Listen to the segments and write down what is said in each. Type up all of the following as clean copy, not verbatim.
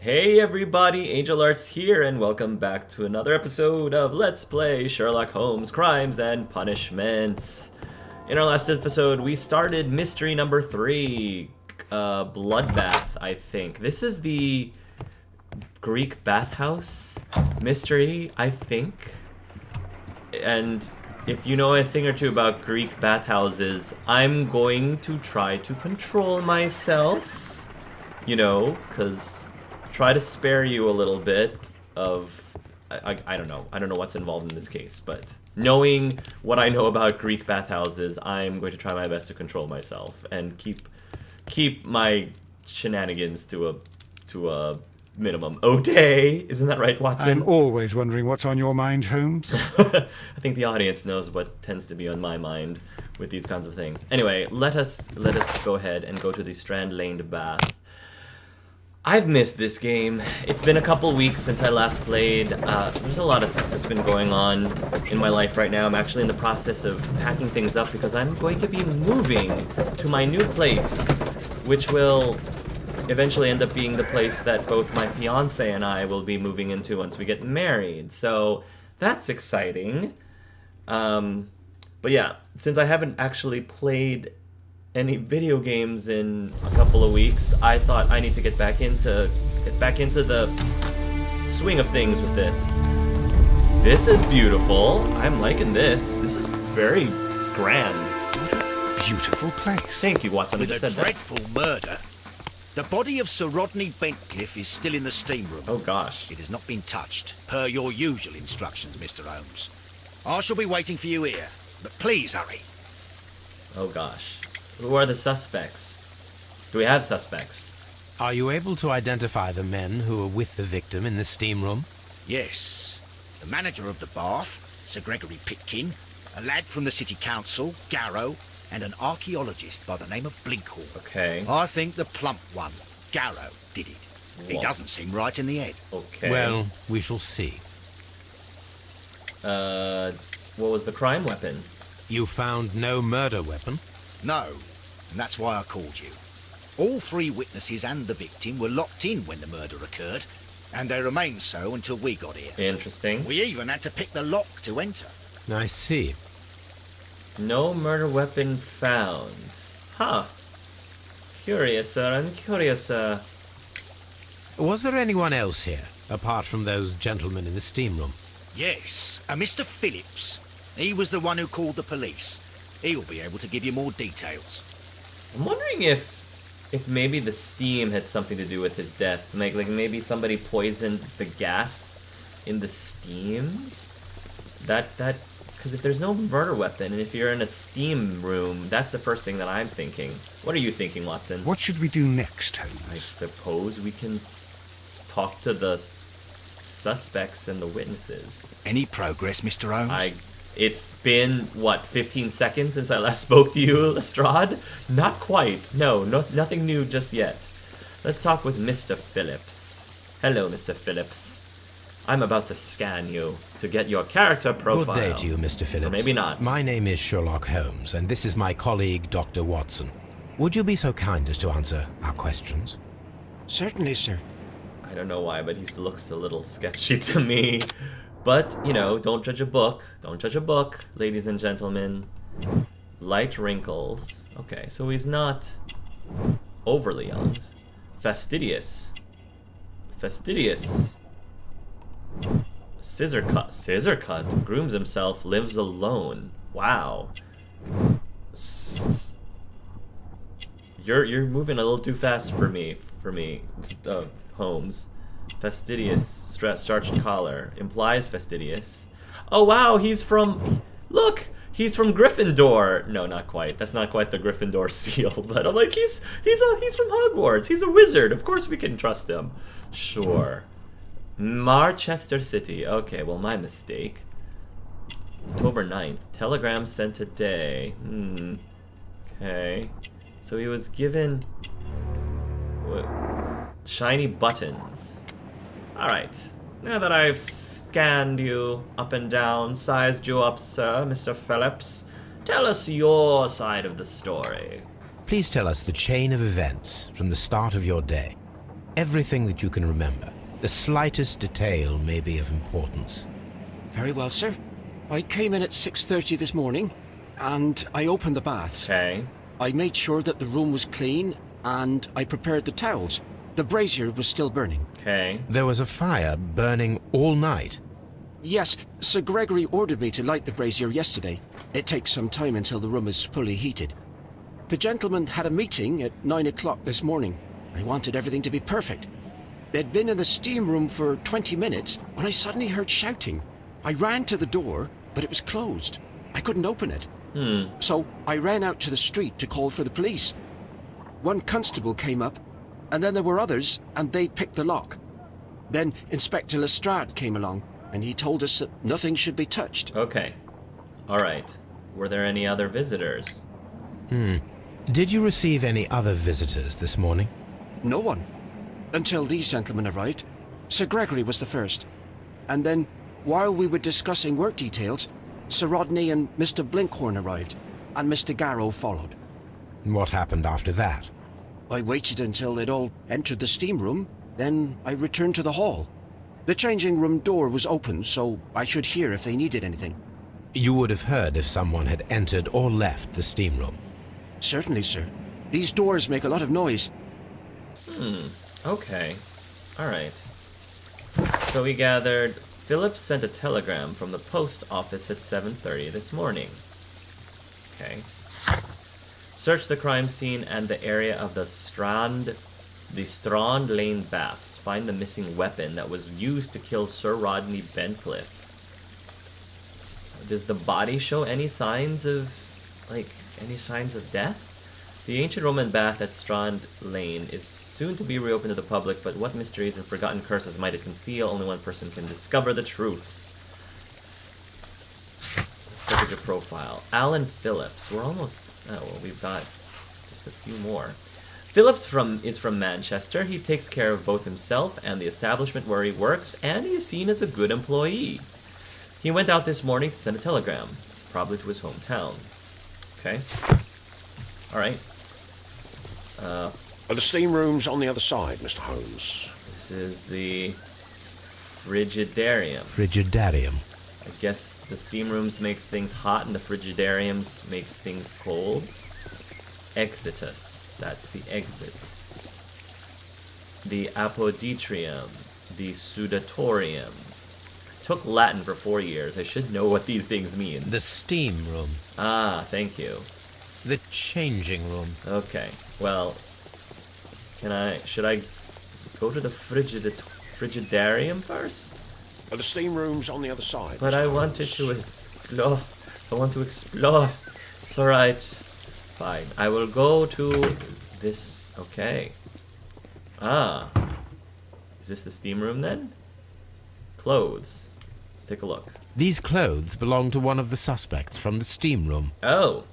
Hey everybody, Angel Arts here, and welcome back to another episode of Let's Play Sherlock Holmes Crimes and Punishments. In our last episode, we started mystery number 3, Bloodbath, I think. This is the Greek bathhouse mystery, I think. And if you know a thing or two about Greek bathhouses, I'm going to try to control myself, you know, because... try to spare you a little bit of, I don't know what's involved in this case, but knowing what I know about Greek bathhouses, I'm going to try my best to control myself and keep my shenanigans to a minimum. O'Day, isn't that right, Watson? I'm always wondering what's on your mind, Holmes. I think the audience knows what tends to be on my mind with these kinds of things. Anyway, let us go ahead and go to the Strand Lane bath. I've missed this game. It's been a couple weeks since I last played. There's a lot of stuff that's been going on in my life right now. I'm actually in the process of packing things up because I'm going to be moving to my new place, which will eventually end up being the place that both my fiance and I will be moving into once we get married. So that's exciting. But yeah, since I haven't actually played any video games in a couple of weeks, I thought I need to get back into the swing of things with this. This is beautiful. I'm liking this. This is very grand. What a beautiful place. Thank you, Watson. I With just a said dreadful murder, the body of Sir Rodney Bentcliffe is still in the steam room. Oh gosh. It has not been touched, per your usual instructions, Mr. Holmes. I shall be waiting for you here, but please hurry. Oh gosh. Who are the suspects? Do we have suspects? Are you able to identify the men who were with the victim in the steam room? Yes. The manager of the bath, Sir Gregory Pitkin, a lad from the city council, Garrow, and an archaeologist by the name of Blinkhorn. Okay. I think the plump one, Garrow, did it. He What? doesn't seem right in the head. Okay. Well, we shall see. What was the crime weapon? You found no murder weapon? No, and that's why I called you. All 3 witnesses and the victim were locked in when the murder occurred, and they remained so until we got here. Interesting. We even had to pick the lock to enter. I see. No murder weapon found. Huh. Curious, I'm curious, Was there anyone else here, apart from those gentlemen in the steam room? Yes, a Mr. Phillips. He was the one who called the police. He'll be able to give you more details. I'm wondering if maybe the steam had something to do with his death. Like maybe somebody poisoned the gas in the steam? Because if there's no murder weapon, and if you're in a steam room, that's the first thing that I'm thinking. What are you thinking, Watson? What should we do next, I Holmes? suppose we can talk to the suspects and the witnesses. Any progress, Mr. Holmes? It's been, what, 15 seconds since I last spoke to you, Lestrade? Not quite. No, nothing new just yet. Let's talk with Mr. Phillips. Hello, Mr. Phillips. I'm about to scan you to get your character profile. Good day to you, Mr. Phillips. Or maybe not. My name is Sherlock Holmes, and this is my colleague, Dr. Watson. Would you be so kind as to answer our questions? Certainly, sir. I don't know why, but he looks a little sketchy to me. But, you know, don't judge a book. Don't judge a book, ladies and gentlemen. Light wrinkles. Okay, so he's not overly young. Fastidious. Fastidious. Scissor cut. Scissor cut. Grooms himself. Lives alone. Wow. You're moving a little too fast for me, Holmes. Fastidious, starched collar, implies fastidious. Oh wow, he's from, look, he's from Gryffindor. No, not quite. That's not quite the Gryffindor seal, but I'm like, he's from Hogwarts. He's a wizard. Of course we can trust him. Sure. Marchester City. Okay, well, my mistake. October 9th. Telegram sent today. Okay. So he was given what? Shiny buttons. Alright. Now that I've scanned you up and down, sized you up, sir, Mr. Phillips, tell us your side of the story. Please tell us the chain of events from the start of your day. Everything that you can remember. The slightest detail may be of importance. Very well, sir. I came in at 6:30 this morning, and I opened the baths. Okay. I made sure that the room was clean, and I prepared the towels. The brazier was still burning. Okay. There was a fire burning all night. Yes, Sir Gregory ordered me to light the brazier yesterday. It takes some time until the room is fully heated. The gentleman had a meeting at 9 o'clock this morning. I wanted everything to be perfect. They'd been in the steam room for 20 minutes when I suddenly heard shouting. I ran to the door, but it was closed. I couldn't open it. So I ran out to the street to call for the police. One constable came up, and then there were others, and they picked the lock. Then Inspector Lestrade came along, and he told us that nothing should be touched. Okay. All right. Were there any other visitors? Did you receive any other visitors this morning? No one. Until these gentlemen arrived. Sir Gregory was the first. And then, while we were discussing work details, Sir Rodney and Mr. Blinkhorn arrived, and Mr. Garrow followed. What happened after that? I waited until they'd all entered the steam room, then I returned to the hall. The changing room door was open, so I should hear if they needed anything. You would have heard if someone had entered or left the steam room. Certainly, sir. These doors make a lot of noise. Okay. All right. So we gathered Phillips sent a telegram from the post office at 7:30 this morning. Okay. Search the crime scene and the area of the Strand Lane baths. Find the missing weapon that was used to kill Sir Rodney Bentcliffe. Does the body show any signs of death? The ancient Roman bath at Strand Lane is soon to be reopened to the public, but what mysteries and forgotten curses might it conceal? Only one person can discover the truth. Let's look at your profile. Alan Phillips. We're almost... Oh, well, we've got just a few more. Phillips is from Manchester. He takes care of both himself and the establishment where he works, and he is seen as a good employee. He went out this morning to send a telegram, probably to his hometown. Okay. All right. The steam room's on the other side, Mr. Holmes. This is the frigidarium. Frigidarium. I guess the steam rooms makes things hot and the frigidariums makes things cold. Exitus. That's the exit. The apodytrium. The sudatorium. Took Latin for 4 years. I should know what these things mean. The steam room. Ah, thank you. The changing room. Okay. Well, should I go to the frigidarium first? The steam room's on the other side. But Mr. I Holmes. wanted to explore. I want to explore. It's alright. Fine. I will go to this. Okay. Ah. Is this the steam room then? Clothes. Let's take a look. These clothes belong to one of the suspects from the steam room. Oh.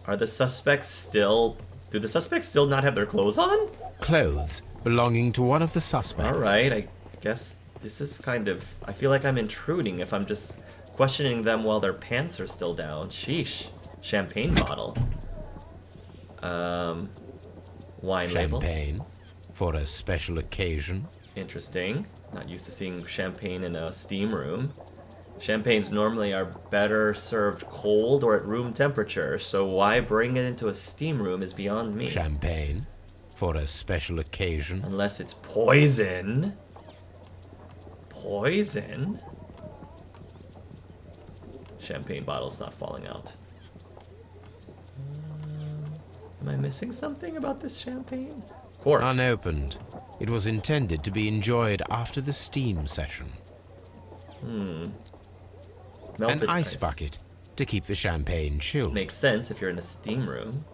Are the suspects still... Do the suspects still not have their clothes on? Clothes belonging to one of the suspects. Alright, I guess this is kind of... I feel like I'm intruding if I'm just questioning them while their pants are still down. Sheesh. Champagne bottle. Wine label. Champagne for a special occasion. Interesting. Not used to seeing champagne in a steam room. Champagnes normally are better served cold or at room temperature, so why bring it into a steam room is beyond me. Champagne for a special occasion. Unless it's poison. Poison? Champagne bottle's not falling out. Am I missing something about this champagne? Cork. Unopened. It was intended to be enjoyed after the steam session. Melted An ice bucket to keep the champagne chilled. Makes sense if you're in a steam room.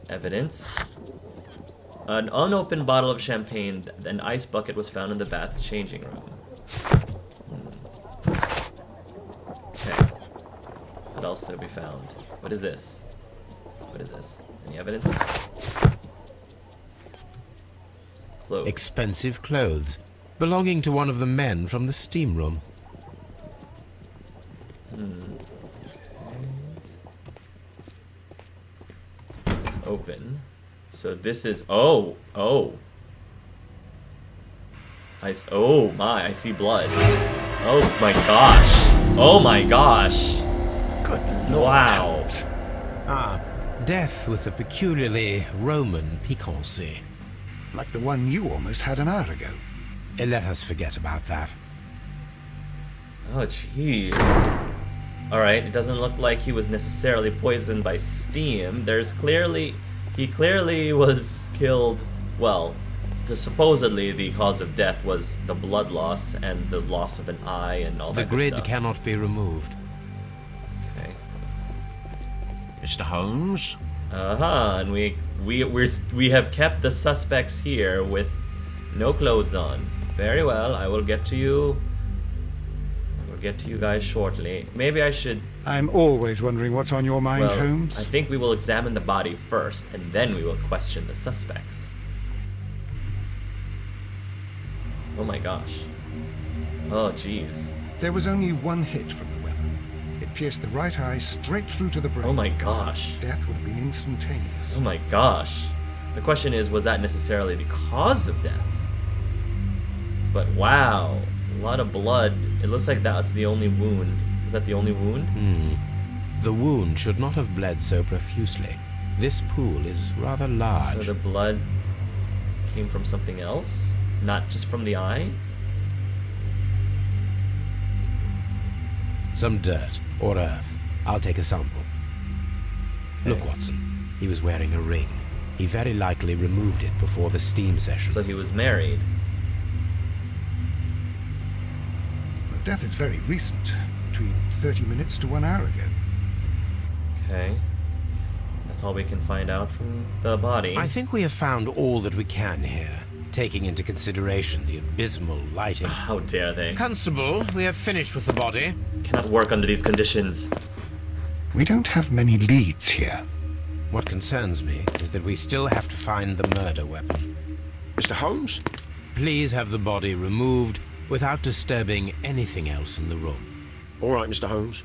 Evidence. An unopened bottle of champagne, an ice bucket was found in the bath's changing room. Okay. What else did we found? What is this? What is this? Any evidence? Clothes. Expensive clothes belonging to one of the men from the steam room. It's open. So this is... Oh! Oh! Oh my, I see blood. Oh my gosh! Oh my gosh! Good lord, Wow. Holmes. Ah, death with a peculiarly Roman piquancy. Like the one you almost had an hour ago. Let us forget about that. Oh jeez. Alright, it doesn't look like he was necessarily poisoned by steam. He clearly was killed, well, supposedly the cause of death was the blood loss and the loss of an eye and all The that good grid stuff. cannot be removed. Okay. Mr. Holmes? And we have kept the suspects here with no clothes on. Very well, I will get to you. We'll get to you guys shortly. Maybe I should... I'm always wondering what's on your mind, Well, Holmes. I think we will examine the body first, and then we will question the suspects. Oh my gosh. Oh jeez. There was only one hit from the weapon. It pierced the right eye straight through to the brain. Oh my gosh. Death would have been instantaneous. Oh my gosh. The question is, was that necessarily the cause of death? But wow, a lot of blood. It looks like that's the only wound. Is that the only wound? The wound should not have bled so profusely. This pool is rather large. So the blood came from something else? Not just from the eye? Some dirt or earth. I'll take a sample. Okay. Look, Watson. He was wearing a ring. He very likely removed it before the steam session. So he was married. The death is very recent. Between 30 minutes to 1 hour ago. Okay. That's all we can find out from the body. I think we have found all that we can here, taking into consideration the abysmal lighting. How dare they? Constable, we have finished with the body. Cannot work under these conditions. We don't have many leads here. What concerns me is that we still have to find the murder weapon. Mr. Holmes? Please have the body removed without disturbing anything else in the room. All right, Mr. Holmes.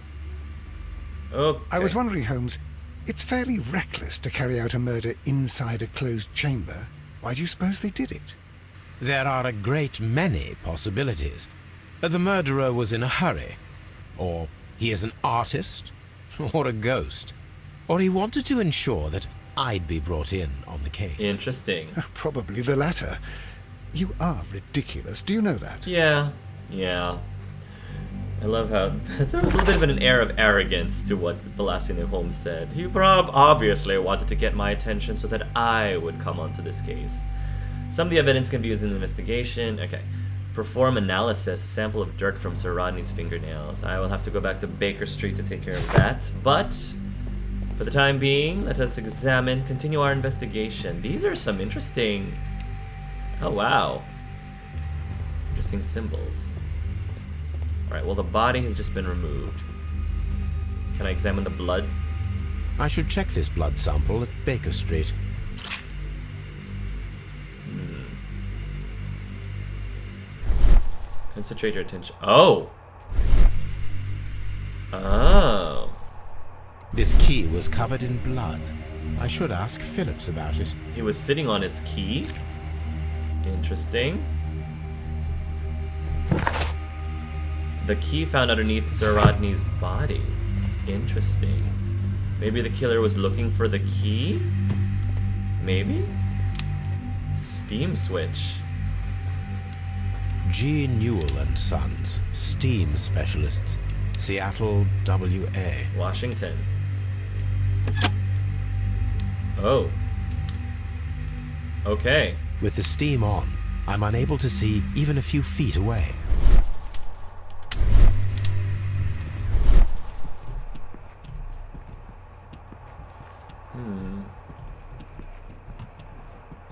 Okay. I was wondering, Holmes, it's fairly reckless to carry out a murder inside a closed chamber. Why do you suppose they did it? There are a great many possibilities. The murderer was in a hurry. Or he is an artist. Or a ghost. Or he wanted to ensure that I'd be brought in on the case. Interesting. Probably the latter. You are ridiculous. Do you know that? Yeah. Yeah. I love how there was a little bit of an air of arrogance to what the last thing that Holmes said. He obviously wanted to get my attention so that I would come onto this case. Some of the evidence can be used in the investigation. Okay. Perform analysis, a sample of dirt from Sir Rodney's fingernails. I will have to go back to Baker Street to take care of that. But for the time being, let us continue our investigation. These are some interesting... Oh, wow. Interesting symbols. Alright, well the body has just been removed. Can I examine the blood? I should check this blood sample at Baker Street. Concentrate your attention. Oh! Oh. This key was covered in blood. I should ask Phillips about it. He was sitting on his key? Interesting. The key found underneath Sir Rodney's body. Interesting. Maybe the killer was looking for the key? Maybe? Steam switch. G. Newell and Sons, steam specialists, Seattle, WA. Washington. Oh. Okay. With the steam on, I'm unable to see even a few feet away.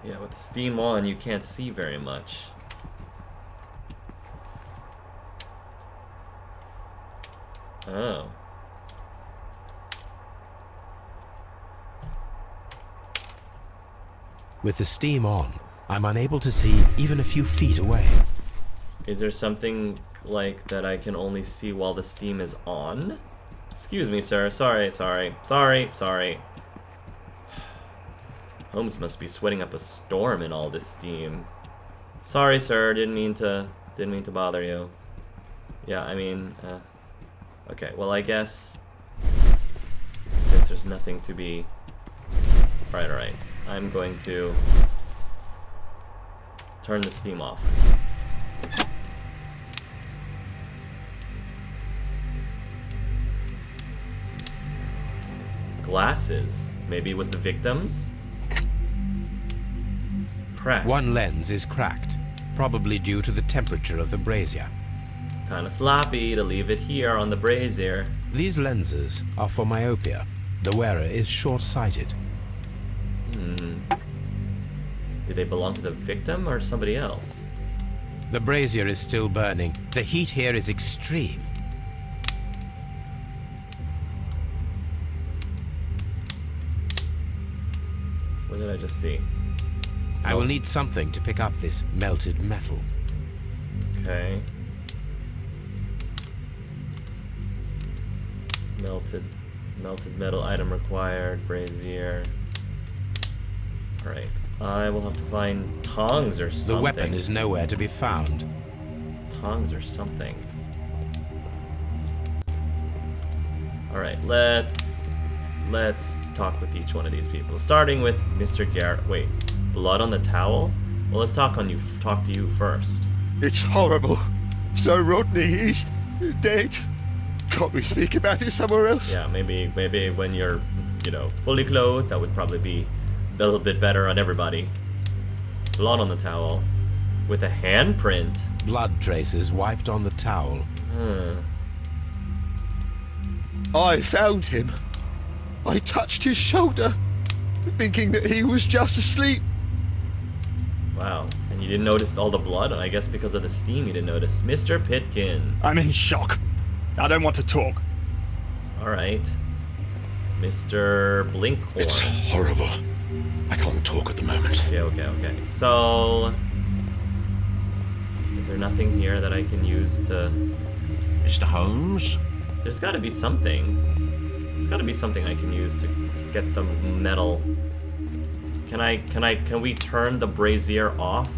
Yeah, with the steam on, you can't see very much. Oh. With the steam on, I'm unable to see even a few feet away. Is there something like that I can only see while the steam is on? Excuse me, sir. Sorry. Holmes must be sweating up a storm in all this steam. Sorry, sir. Didn't mean to bother you. Yeah, I mean, okay. Well, I guess there's nothing to be. All right. I'm going to turn the steam off. Glasses. Maybe it was the victims? Cracked. One lens is cracked, probably due to the temperature of the brazier. Kinda sloppy to leave it here on the brazier. These lenses are for myopia. The wearer is short-sighted. Did they belong to the victim or somebody else? The brazier is still burning. The heat here is extreme. What did I just see? I will need something to pick up this melted metal. Okay. Melted metal item required, brazier. Alright. I will have to find tongs or something. The weapon is nowhere to be found. Tongs or something. Alright, let's talk with each one of these people. Starting with Mr. Garrett. Wait, blood on the towel? Well, let's talk to you first. It's horrible. Sir Rodney, he's dead. Can't we speak about it somewhere else? Yeah, maybe when you're, fully clothed, that would probably be a little bit better on everybody. Blood on the towel. With a handprint. Blood traces wiped on the towel. I found him. I touched his shoulder, thinking that he was just asleep. Wow. And you didn't notice all the blood? I guess because of the steam you didn't notice. Mr. Pitkin. I'm in shock. I don't want to talk. Alright. Mr. Blinkhorn. It's horrible. I can't talk at the moment. Okay. So... is there nothing here that I can use to... Mr. Holmes? There's gotta be something. There's gotta be something I can use to get the metal... Can we turn the brazier off?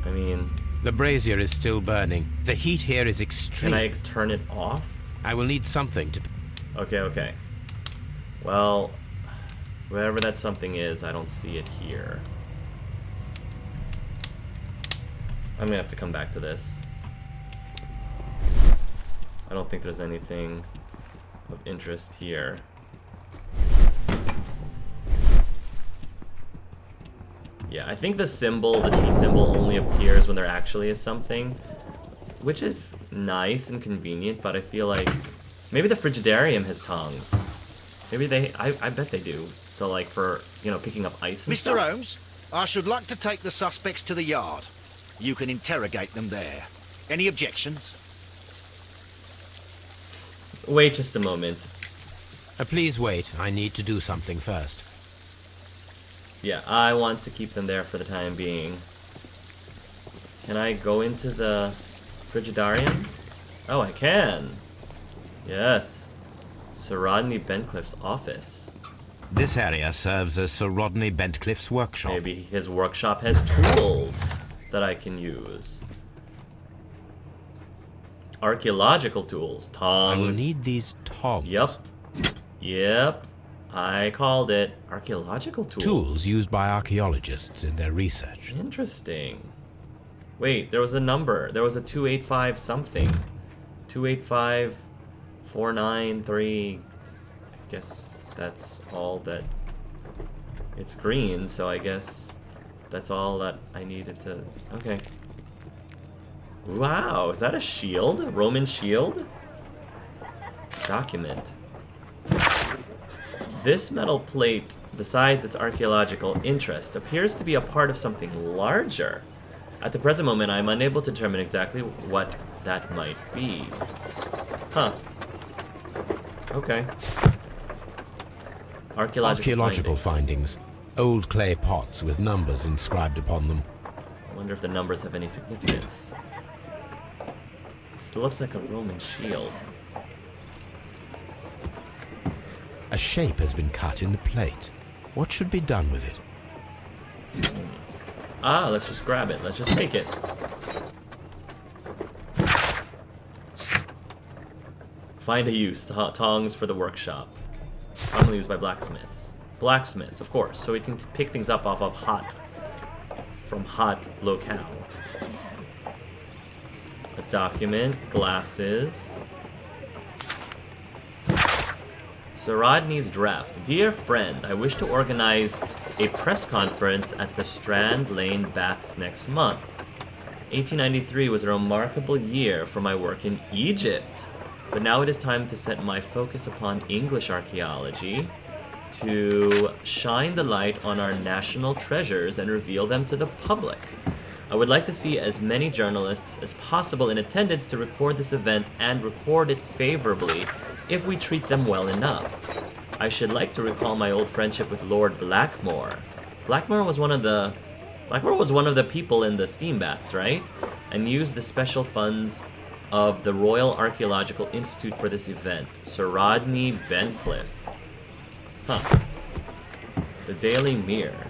I mean... The brazier is still burning. The heat here is extreme. Can I turn it off? I will need something to... Okay. Well, wherever that something is, I don't see it here. I'm gonna have to come back to this. I don't think there's anything of interest here. Yeah, I think the symbol, the T symbol, only appears when there actually is something, which is nice and convenient, but I feel like maybe the Frigidarium has tongs. Maybe they, I bet they do. So like for, picking up ice and Mr. stuff. Holmes, I should like to take the suspects to the yard. You can interrogate them there. Any objections? Wait just a moment. Please wait. I need to do something first. Yeah, I want to keep them there for the time being. Can I go into the Frigidarium? Oh, I can. Yes. Sir Rodney Bentcliffe's office. This area serves as Sir Rodney Bentcliffe's workshop. Maybe his workshop has tools that I can use. Archaeological tools. Tongs. I will need these tongs. Yep. I called it. Archaeological tools. Tools used by archaeologists in their research. Interesting. Wait, there was a number. There was a 285 something. 285493. Guess that's all that... It's green, so I guess that's all that I needed to... Okay. Wow, is that a shield? A Roman shield? Document. This metal plate, besides its archaeological interest, appears to be a part of something larger. At the present moment, I am unable to determine exactly what that might be. Huh. Okay. Archaeological findings. Old clay pots with numbers inscribed upon them. I wonder if the numbers have any significance. This looks like a Roman shield. A shape has been cut in the plate. What should be done with it? Ah, let's just grab it. Let's just take it. Find a use. Tongs for the workshop. Commonly used by blacksmiths. Blacksmiths, of course. So we can pick things up off of from hot locale. A document. Glasses. Sir Rodney's draft. Dear friend, I wish to organize a press conference at the Strand Lane Baths next month. 1893 was a remarkable year for my work in Egypt, but now it is time to set my focus upon English archaeology, to shine the light on our national treasures and reveal them to the public. I would like to see as many journalists as possible in attendance to record this event and record it favorably if we treat them well enough. I should like to recall my old friendship with Lord Blackmore. Blackmore was one of the people in the steam baths, right? And used the special funds of the Royal Archaeological Institute for this event. Sir Rodney Bencliffe. Huh. The Daily Mirror.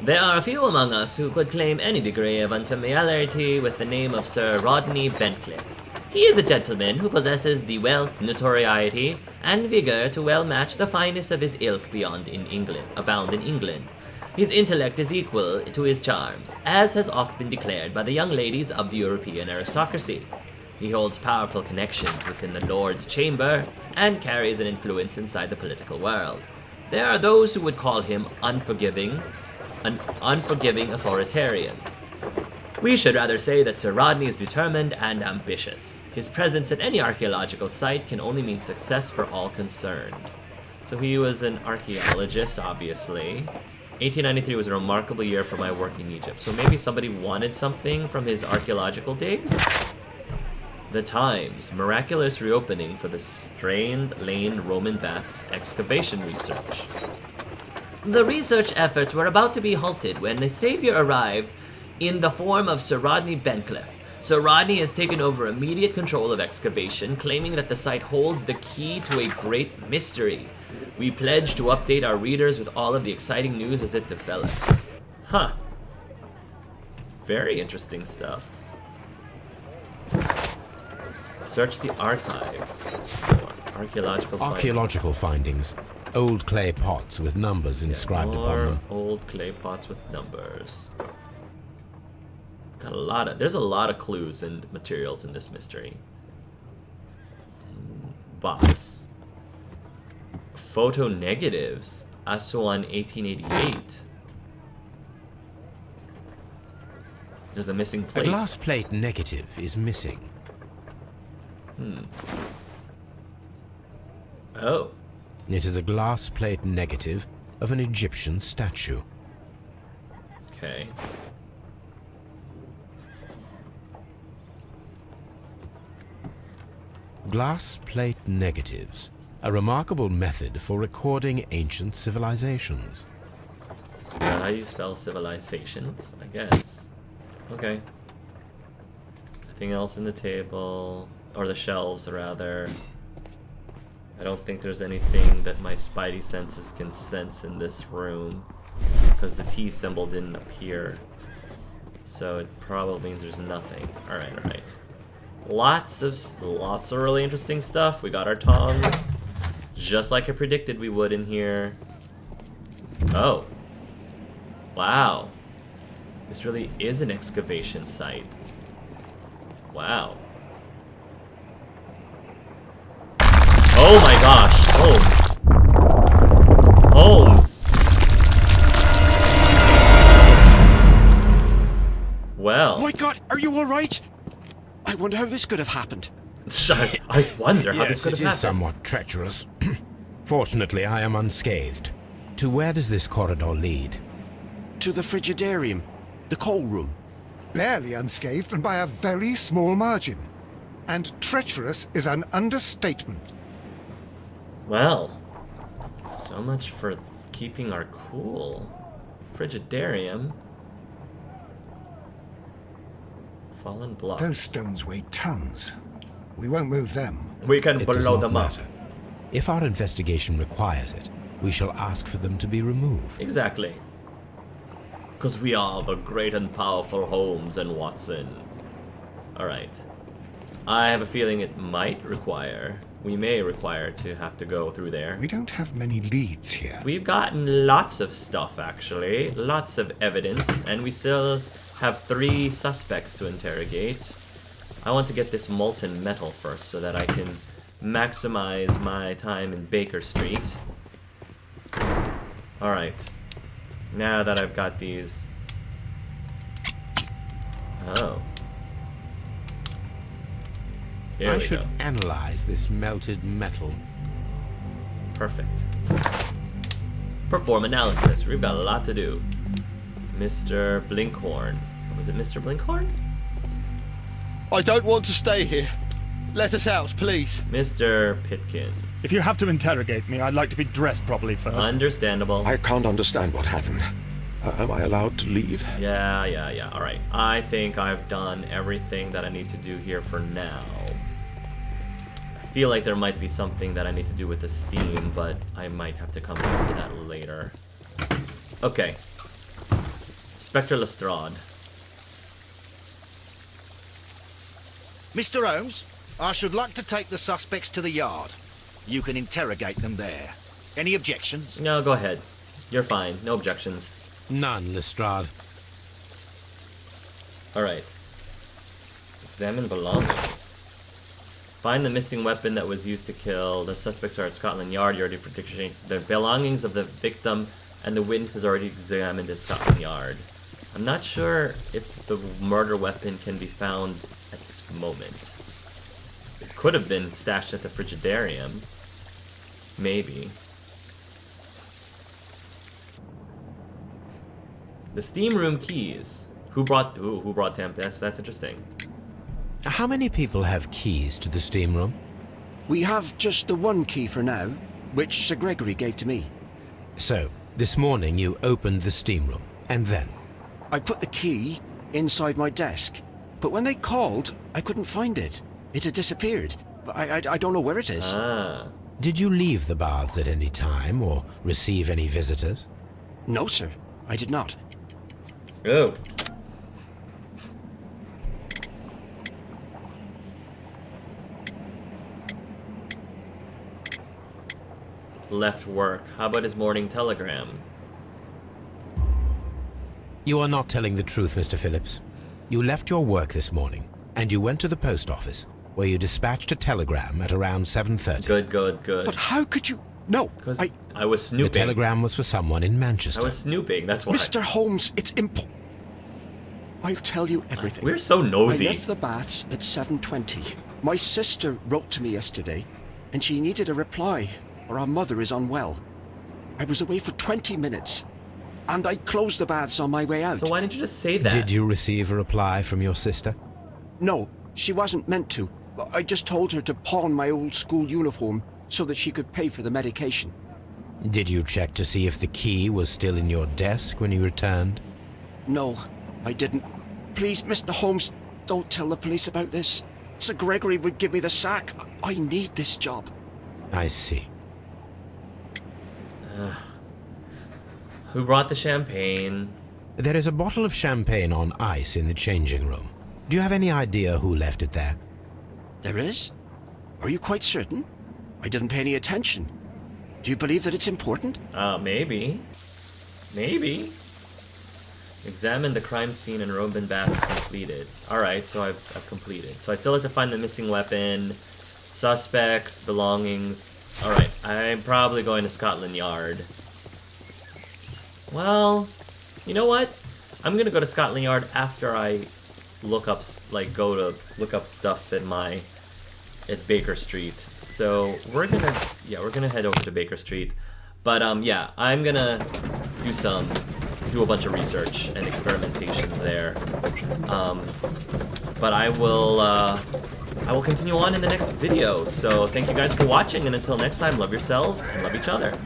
There are a few among us who could claim any degree of unfamiliarity with the name of Sir Rodney Bencliffe. He is a gentleman who possesses the wealth, notoriety, and vigor to well match the finest of his ilk abound in England. His intellect is equal to his charms, as has oft been declared by the young ladies of the European aristocracy. He holds powerful connections within the Lord's Chamber and carries an influence inside the political world. There are those who would call him an unforgiving authoritarian. We should rather say that Sir Rodney is determined and ambitious. His presence at any archaeological site can only mean success for all concerned. So he was an archaeologist, obviously. 1893 was a remarkable year for my work in Egypt. So maybe somebody wanted something from his archaeological digs? The Times. Miraculous reopening for the Strand Lane Roman Baths excavation research. The research efforts were about to be halted when the savior arrived in the form of Sir Rodney Bencliffe. Sir Rodney has taken over immediate control of excavation, claiming that the site holds the key to a great mystery. We pledge to update our readers with all of the exciting news as it develops. Huh. Very interesting stuff. Search the archives. Archaeological findings. Old clay pots with numbers inscribed upon them. Old clay pots with numbers. Got there's a lot of clues and materials in this mystery. Box. Photo negatives. Aswan 1888. There's a missing A plate. glass plate negative is missing. Oh. It is a glass plate negative of an Egyptian statue. Okay. Glass plate negatives, a remarkable method for recording ancient civilizations. How you spell civilizations, I guess. Okay. Nothing else in the table, or the shelves rather. I don't think there's anything that my spidey senses can sense in this room, because the T symbol didn't appear. So it probably means there's nothing. Alright. Lots of really interesting stuff. We got our tongs, just like I predicted we would in here. Oh. Wow. This really is an excavation site. Wow. Oh my gosh, Holmes. Well. Oh my god, are you alright? I wonder how this could have happened. I wonder how this Yes, could it have is happened. somewhat treacherous. Fortunately, I am unscathed. To where does this corridor lead? To the frigidarium, the coal room. Barely unscathed and by a very small margin. And treacherous is an understatement. Well, so much for keeping our cool. Frigidarium. Fallen blocks. Those stones weigh tons. We won't move them. We can It does blow not them up. matter. If our investigation requires it, we shall ask for them to be removed. Exactly. Because we are the great and powerful Holmes and Watson. Alright. I have a feeling it might require, we may require to have to go through there. We don't have many leads here. We've gotten lots of stuff, actually. Lots of evidence, and we still have 3 suspects to interrogate. I want to get this molten metal first so that I can maximize my time in Baker Street. Alright. Now that I've got these... Oh. Here I we should go. analyze this melted metal. Perfect. Perform analysis. We've got a lot to do. Mr. Blinkhorn. Was it Mr. Blinkhorn? I don't want to stay here. Let us out, please. Mr. Pitkin. If you have to interrogate me, I'd like to be dressed properly first. Understandable. I can't understand what happened. Am I allowed to leave? Yeah. Alright. I think I've done everything that I need to do here for now. I feel like there might be something that I need to do with the steam, but I might have to come back to that later. Okay. Spectre Lestrade. Mr. Holmes, I should like to take the suspects to the yard. You can interrogate them there. Any objections? No, go ahead. You're fine. No objections. None, Lestrade. Alright. Examine belongings. Find the missing weapon that was used to kill. The suspects are at Scotland Yard. You already predicted the belongings of the victim, and the witness is already examined at Scotland Yard. I'm not sure if the murder weapon can be found at this moment. It could have been stashed at the Frigidarium. Maybe. The steam room keys. Who brought temp? That's interesting. How many people have keys to the steam room? We have just the one key for now, which Sir Gregory gave to me. So, this morning you opened the steam room, and then? I put the key inside my desk, but when they called, I couldn't find it. It had disappeared. I don't know where it is. Ah. Did you leave the baths at any time, or receive any visitors? No, sir. I did not. Oh. Left work. How about his morning telegram? You are not telling the truth, Mr. Phillips. You left your work this morning, and you went to the post office, where you dispatched a telegram at around 7:30. Good. But how could you... No, Because I was The snooping. telegram was for someone in I Manchester. was snooping, that's why. Mr. Holmes, it's I'll tell you everything. We're so nosy. I left the baths at 7:20. My sister wrote to me yesterday, and she needed a reply, or our mother is unwell. I was away for 20 minutes, and I closed the baths on my way out. So why didn't you just say that? Did you receive a reply from your sister? No, she wasn't meant to. I just told her to pawn my old school uniform so that she could pay for the medication. Did you check to see if the key was still in your desk when you returned? No, I didn't. Please, Mr. Holmes, don't tell the police about this. Sir Gregory would give me the sack. I need this job. I see. Who brought the champagne? There is a bottle of champagne on ice in the changing room. Do you have any idea who left it there? There is? Are you quite certain? I didn't pay any attention. Do you believe that it's important? Maybe. Maybe. Examine the crime scene and Robin baths completed. Alright, so I've completed. So I still have to find the missing weapon, suspects, belongings. Alright, I'm probably going to Scotland Yard. Well, you know what? I'm gonna go to Scotland Yard after I look up, look up stuff at Baker Street. So we're gonna head over to Baker Street. But yeah, I'm gonna do a bunch of research and experimentations there. But I will continue on in the next video. So thank you guys for watching, and until next time, love yourselves and love each other.